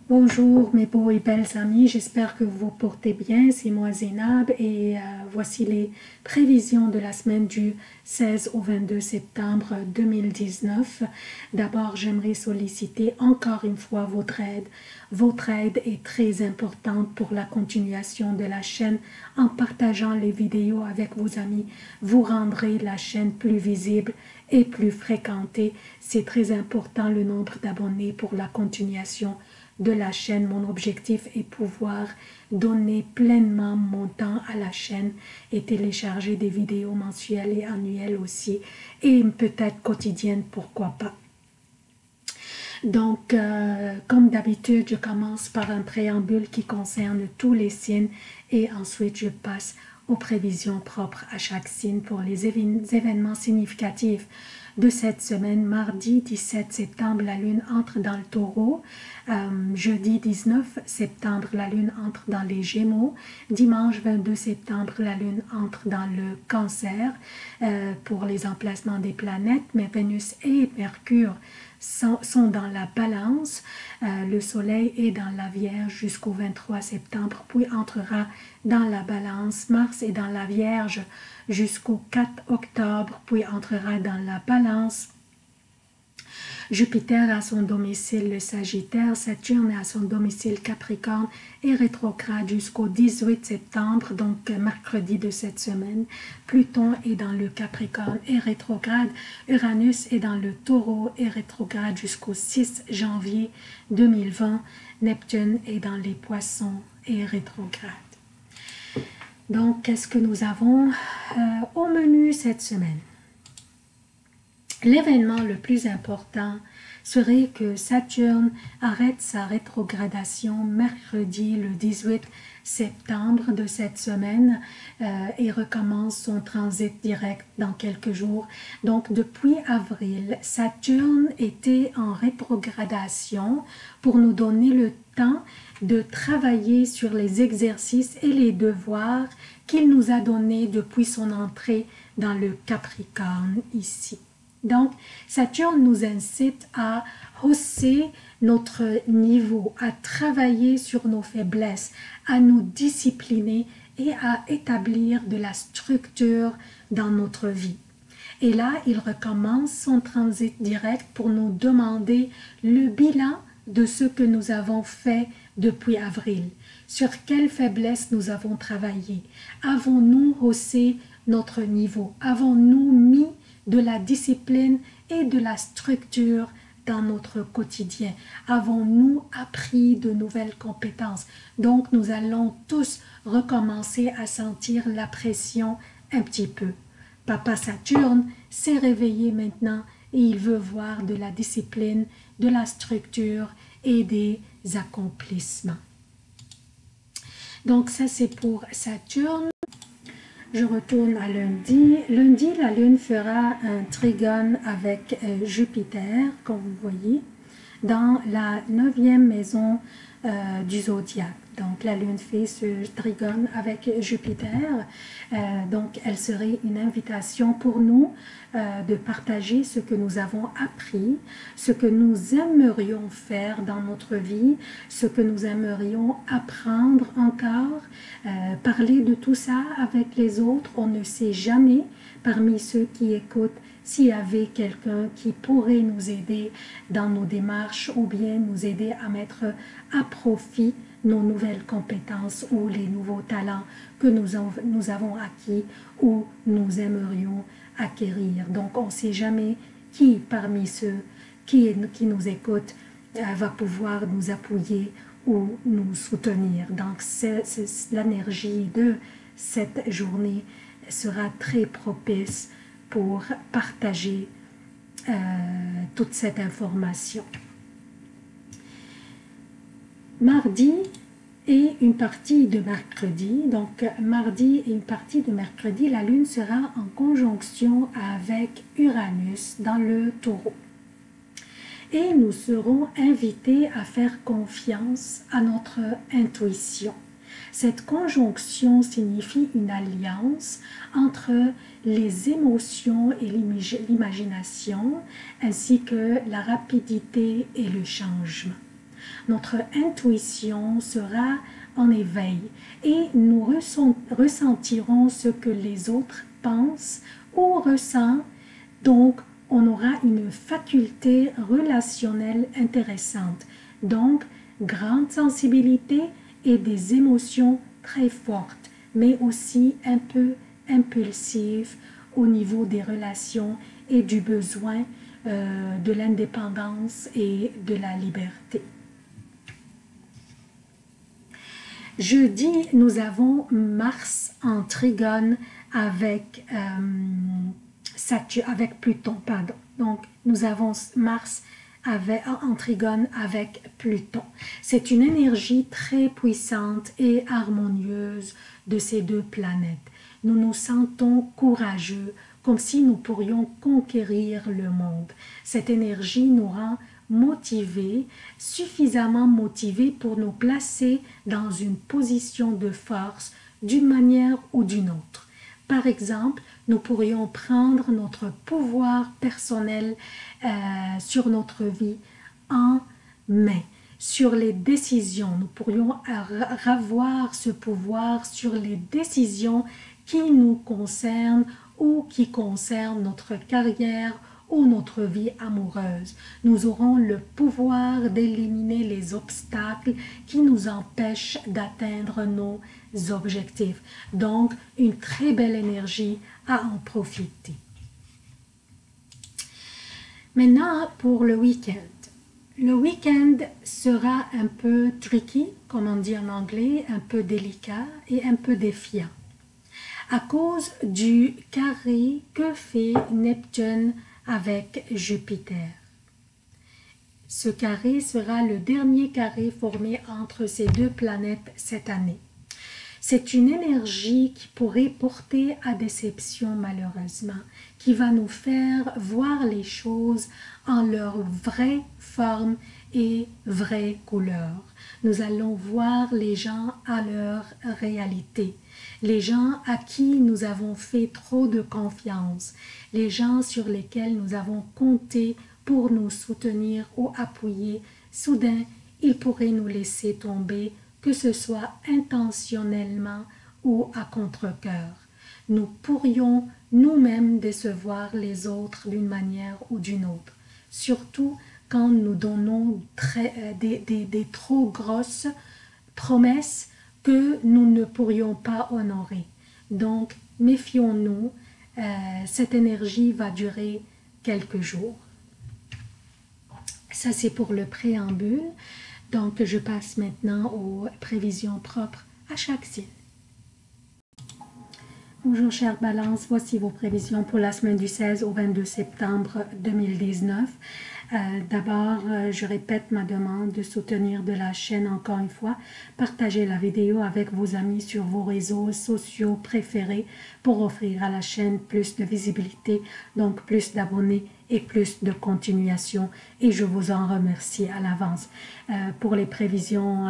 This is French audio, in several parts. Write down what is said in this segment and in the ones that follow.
Bonjour mes beaux et belles amis, j'espère que vous vous portez bien, c'est moi Zénab et voici les prévisions de la semaine du 16 au 22 septembre 2019. D'abord, j'aimerais solliciter encore une fois votre aide. Votre aide est très importante pour la continuation de la chaîne. En partageant les vidéos avec vos amis, vous rendrez la chaîne plus visible et plus fréquentée. C'est très important le nombre d'abonnés pour la continuation de la chaîne. Mon objectif est pouvoir donner pleinement mon temps à la chaîne et télécharger des vidéos mensuelles et annuelles aussi et peut-être quotidiennes, pourquoi pas. Donc, comme d'habitude, je commence par un préambule qui concerne tous les signes et ensuite je passe aux prévisions propres à chaque signe pour les événements significatifs de cette semaine. Mardi 17 septembre, la lune entre dans le taureau. Jeudi 19 septembre, la lune entre dans les Gémeaux. Dimanche 22 septembre, la lune entre dans le Cancer. Pour les emplacements des planètes, mais Vénus et Mercure sont dans la balance. Le soleil est dans la Vierge jusqu'au 23 septembre, puis entrera dans la balance. Mars est dans la Vierge jusqu'au 4 octobre, puis entrera dans la balance. Jupiter a son domicile le Sagittaire, Saturne a son domicile Capricorne et rétrograde jusqu'au 18 septembre, donc mercredi de cette semaine. Pluton est dans le Capricorne et rétrograde, Uranus est dans le Taureau et rétrograde jusqu'au 6 janvier 2020, Neptune est dans les Poissons et rétrograde. Donc, qu'est-ce que nous avons au menu cette semaine? L'événement le plus important serait que Saturne arrête sa rétrogradation mercredi le 18 septembre de cette semaine et recommence son transit direct dans quelques jours. Donc depuis avril, Saturne était en rétrogradation pour nous donner le temps de travailler sur les exercices et les devoirs qu'il nous a donnés depuis son entrée dans le Capricorne ici. Donc, Saturne nous incite à hausser notre niveau, à travailler sur nos faiblesses, à nous discipliner et à établir de la structure dans notre vie. Et là, il recommence son transit direct pour nous demander le bilan de ce que nous avons fait depuis avril. Sur quelles faiblesses nous avons travaillé? Avons-nous haussé notre niveau? Avons-nous mis de la discipline et de la structure dans notre quotidien? Avons-nous appris de nouvelles compétences? Donc, nous allons tous recommencer à sentir la pression un petit peu. Papa Saturne s'est réveillé maintenant et il veut voir de la discipline, de la structure et des accomplissements. Donc, ça c'est pour Saturne. Je retourne à lundi. Lundi, la lune fera un trigone avec Jupiter, comme vous voyez, dans la 9e maison du zodiaque. Donc, la lune fait ce trigone avec Jupiter. Donc, elle serait une invitation pour nous de partager ce que nous avons appris, ce que nous aimerions faire dans notre vie, ce que nous aimerions apprendre encore, parler de tout ça avec les autres. On ne sait jamais, parmi ceux qui écoutent, s'il y avait quelqu'un qui pourrait nous aider dans nos démarches ou bien nous aider à mettre à profit nos nouvelles compétences ou les nouveaux talents que nous avons acquis ou nous aimerions acquérir. Donc, on ne sait jamais qui parmi ceux qui nous écoutent va pouvoir nous appuyer ou nous soutenir. Donc, l'énergie de cette journée sera très propice pour partager toute cette information. Mardi et une partie de mercredi, donc mardi et une partie de mercredi, la lune sera en conjonction avec Uranus dans le Taureau. Et nous serons invités à faire confiance à notre intuition. Cette conjonction signifie une alliance entre les émotions et l'imagination, ainsi que la rapidité et le changement. Notre intuition sera en éveil et nous ressentirons ce que les autres pensent ou ressentent. Donc, on aura une faculté relationnelle intéressante. Donc, grande sensibilité et des émotions très fortes, mais aussi un peu impulsives au niveau des relations et du besoin de l'indépendance et de la liberté. Jeudi, nous avons Mars en trigone avec, avec Pluton. Pardon. Donc, nous avons Mars en trigone avec Pluton. C'est une énergie très puissante et harmonieuse de ces deux planètes. Nous nous sentons courageux, comme si nous pourrions conquérir le monde. Cette énergie nous rend motivés, suffisamment motivés pour nous placer dans une position de force d'une manière ou d'une autre. Par exemple, nous pourrions prendre notre pouvoir personnel sur notre vie en main. Sur les décisions, nous pourrions avoir ce pouvoir sur les décisions qui nous concernent ou qui concernent notre carrière ou notre vie amoureuse. Nous aurons le pouvoir d'éliminer les obstacles qui nous empêchent d'atteindre nos objectifs. Donc, une très belle énergie à en profiter. Maintenant, pour le week-end. Le week-end sera un peu tricky, comme on dit en anglais, un peu délicat et un peu défiant. À cause du carré que fait Neptune avec Jupiter. Ce carré sera le dernier carré formé entre ces deux planètes cette année. C'est une énergie qui pourrait porter à déception malheureusement, qui va nous faire voir les choses en leur vraie forme et vraie couleur. Nous allons voir les gens à leur réalité, les gens à qui nous avons fait trop de confiance, les gens sur lesquels nous avons compté pour nous soutenir ou appuyer. Soudain, ils pourraient nous laisser tomber, que ce soit intentionnellement ou à contre-cœur. Nous pourrions nous-mêmes décevoir les autres d'une manière ou d'une autre, surtout quand nous donnons des trop grosses promesses que nous ne pourrions pas honorer. Donc, méfions-nous, cette énergie va durer quelques jours. Ça, c'est pour le préambule. Donc, je passe maintenant aux prévisions propres à chaque signe. Bonjour chère Balance, voici vos prévisions pour la semaine du 16 au 22 septembre 2019. D'abord, je répète ma demande de soutenir de la chaîne encore une fois. Partagez la vidéo avec vos amis sur vos réseaux sociaux préférés pour offrir à la chaîne plus de visibilité, donc plus d'abonnés et plus de continuation. Et je vous en remercie à l'avance. Pour les prévisions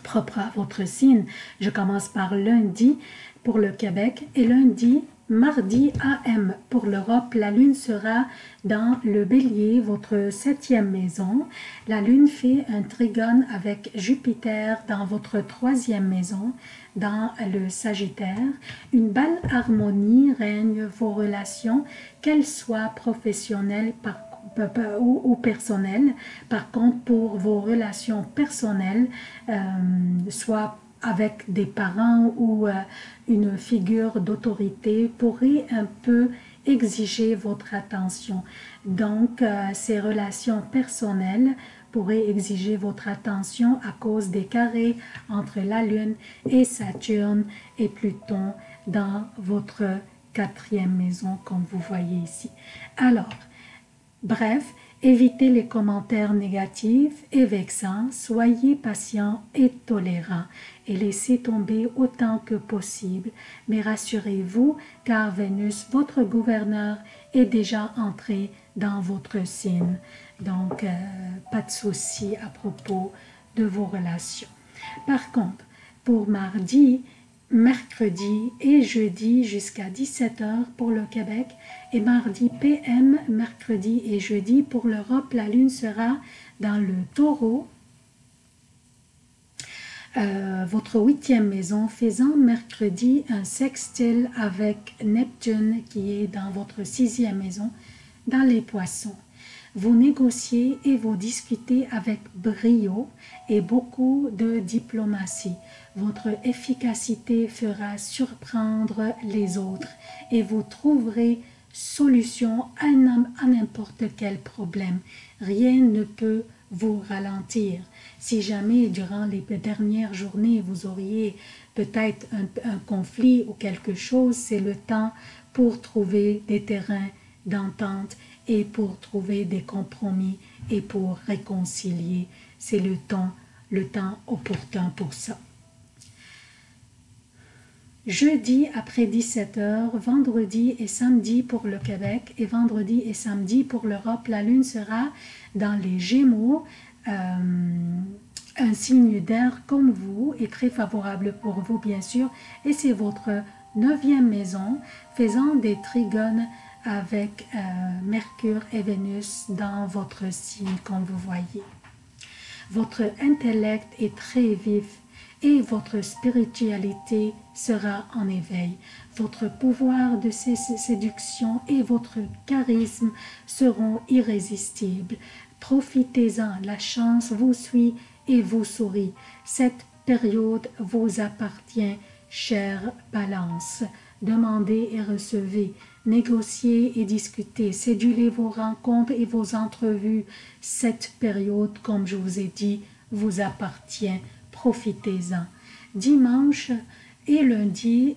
propres à votre signe, je commence par lundi pour le Québec et lundi, mardi AM pour l'Europe. La lune sera dans le Bélier, votre 7e maison. La lune fait un trigone avec Jupiter dans votre 3e maison, dans le Sagittaire. Une belle harmonie règne vos relations, qu'elles soient professionnelles ou personnelles. Par contre, pour vos relations personnelles, soit avec des parents ou une figure d'autorité, pourrait un peu exiger votre attention. Donc, ces relations personnelles pourraient exiger votre attention à cause des carrés entre la Lune et Saturne et Pluton dans votre 4e maison, comme vous voyez ici. Alors, bref, évitez les commentaires négatifs et vexants, soyez patient et tolérant et laissez tomber autant que possible. Mais rassurez-vous, car Vénus, votre gouverneur, est déjà entré dans votre signe. Donc, pas de souci à propos de vos relations. Par contre, pour mardi, mercredi et jeudi jusqu'à 17 h pour le Québec et mardi PM, mercredi et jeudi pour l'Europe. La lune sera dans le Taureau, votre 8e maison, faisant mercredi un sextile avec Neptune qui est dans votre 6e maison, dans les Poissons. Vous négociez et vous discutez avec brio et beaucoup de diplomatie. Votre efficacité fera surprendre les autres et vous trouverez solution à n'importe quel problème. Rien ne peut vous ralentir. Si jamais durant les dernières journées vous auriez peut-être un conflit ou quelque chose, c'est le temps pour trouver des terrains d'entente et pour trouver des compromis et pour réconcilier. C'est le temps opportun pour ça. Jeudi après 17 h, vendredi et samedi pour le Québec et vendredi et samedi pour l'Europe, la lune sera dans les Gémeaux, un signe d'air comme vous et très favorable pour vous bien sûr, et c'est votre 9e maison faisant des trigones avec Mercure et Vénus dans votre signe comme vous voyez. Votre intellect est très vif et votre spiritualité sera en éveil. Votre pouvoir de séduction et votre charisme seront irrésistibles. Profitez-en, la chance vous suit et vous sourit. Cette période vous appartient, chère Balance. Demandez et recevez, négociez et discutez, cédulez vos rencontres et vos entrevues. Cette période, comme je vous ai dit, vous appartient. Profitez-en. Dimanche et lundi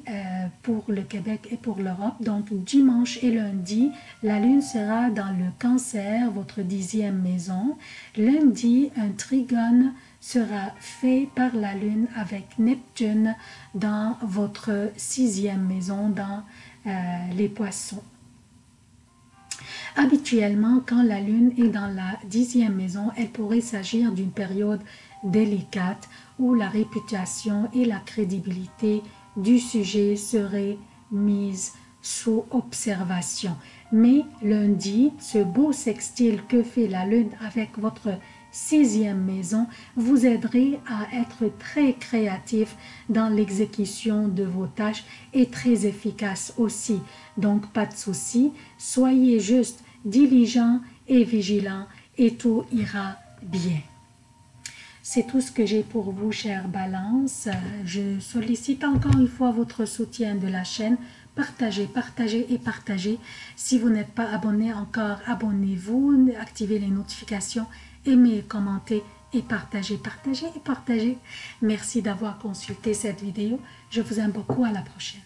pour le Québec et pour l'Europe. Donc dimanche et lundi, la lune sera dans le Cancer, votre 10e maison. Lundi, un trigone sera fait par la lune avec Neptune dans votre 6e maison, dans les Poissons. Habituellement, quand la lune est dans la 10e maison, elle pourrait s'agir d'une période délicate où la réputation et la crédibilité du sujet seraient mises sous observation. Mais lundi, ce beau sextile que fait la lune avec votre 6e maison vous aiderait à être très créatif dans l'exécution de vos tâches et très efficace aussi. Donc pas de souci, soyez juste diligent et vigilant et tout ira bien. C'est tout ce que j'ai pour vous, chère Balance. Je sollicite encore une fois votre soutien de la chaîne. Partagez, partagez et partagez. Si vous n'êtes pas abonné encore, abonnez-vous, activez les notifications, aimez, commentez et partagez, partagez et partagez. Merci d'avoir consulté cette vidéo. Je vous aime beaucoup. À la prochaine.